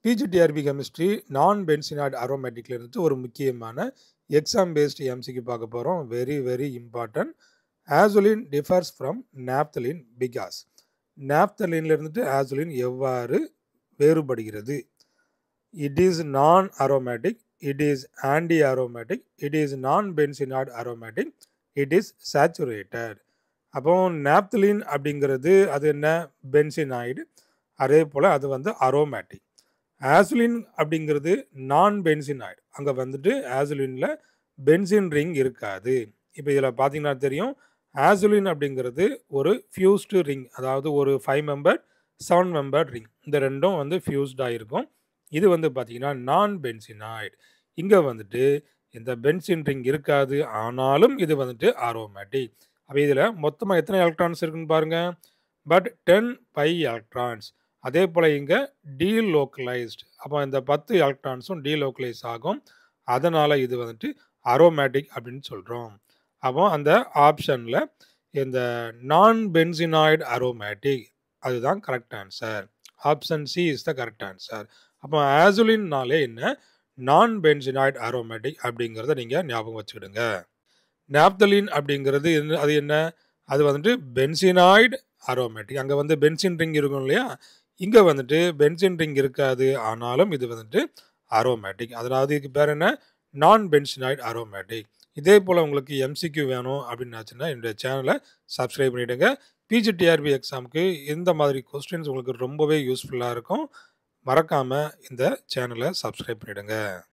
PGTRB chemistry நான் பென்சினாய்டு அரோமேட்டிக்ல இருந்து ஒரு முக்கியமான எக்ஸாம் பேஸ்ட் எம்சிக்கு பார்க்க போகிறோம். Very very important. Azulene differs from naphthalene because நாப்தலின்ல இருந்துட்டு ஆசுலின் எவ்வாறு வேறுபடுகிறது? It is non aromatic, it is anti aromatic, it is non benzenoid aromatic, it is saturated. அப்போ நாப்தலின் அப்படிங்கிறது அது என்ன? பென்சினாய்டு. அதே போல் அது அரோமேட்டிக். ஆசுலின் அப்படிங்கிறது நான் பென்சினாய்டு. அங்கே ஆசுலினில் பென்சின் ரிங் இருக்காது. இப்போ இதில் பார்த்தீங்கன்னா தெரியும், ஆசுலின் அப்படிங்கிறது ஒரு ஃபியூஸ்டு ரிங், அதாவது ஒரு 5 மெம்பர் 7 மெம்பர் ரிங். இந்த ரெண்டும் ஃபியூஸ்டாக இருக்கும். இது பார்த்தீங்கன்னா நான் பென்சினாய்டு. இங்கே இந்த பென்சின் ரிங் இருக்காது, ஆனாலும் இது அரோமேட்டிக். அப்போ இதில் மொத்தமாக எத்தனை எலக்ட்ரான்ஸ் இருக்குன்னு பாருங்க. But 10 by electrons. அதே போல் இங்கே டீலோக்கலைஸ்டு. அப்போ இந்த 10 எலக்ட்ரான்ஸும் டீலோக்கலைஸ் ஆகும். அதனால் இது அரோமேட்டிக் அப்படின்னு சொல்கிறோம். அப்போ அந்த ஆப்ஷனில் இந்த நான் பென்சினாய்டு அரோமேட்டிக் அதுதான் correct answer. Option C is the correct answer. அப்போ ஆசுலின்னாலே என்ன? நான் பென்சினாய்டு அரோமேட்டிக் அப்படிங்கிறத நீங்கள் ஞாபகம் வச்சுக்கிடுங்க. நாப்தலின் அப்படிங்கிறது அது என்ன? அது பென்சினாய்டு அரோமேட்டிக். அங்கே பென்சின் ரிங் இருக்கும் இல்லையா? இங்கே பென்சின் ரிங் இருக்காது, ஆனாலும் இது அரோமேட்டிக். அதாவது இதுக்கு பேர் என்ன? நான் பென்சினாய்டு அரோமேட்டிக். இதே போல் உங்களுக்கு எம்சிக்யூ வேணும் அப்படின்னாச்சுன்னா என்னுடைய சேனலை சப்ஸ்கிரைப் பண்ணிவிடுங்க. பிஜிடிஆர்பி எக்ஸாமுக்கு இந்த மாதிரி கொஸ்டின்ஸ் உங்களுக்கு ரொம்பவே யூஸ்ஃபுல்லாக இருக்கும். மறக்காமல் இந்த சேனலை சப்ஸ்கிரைப் பண்ணிவிடுங்க.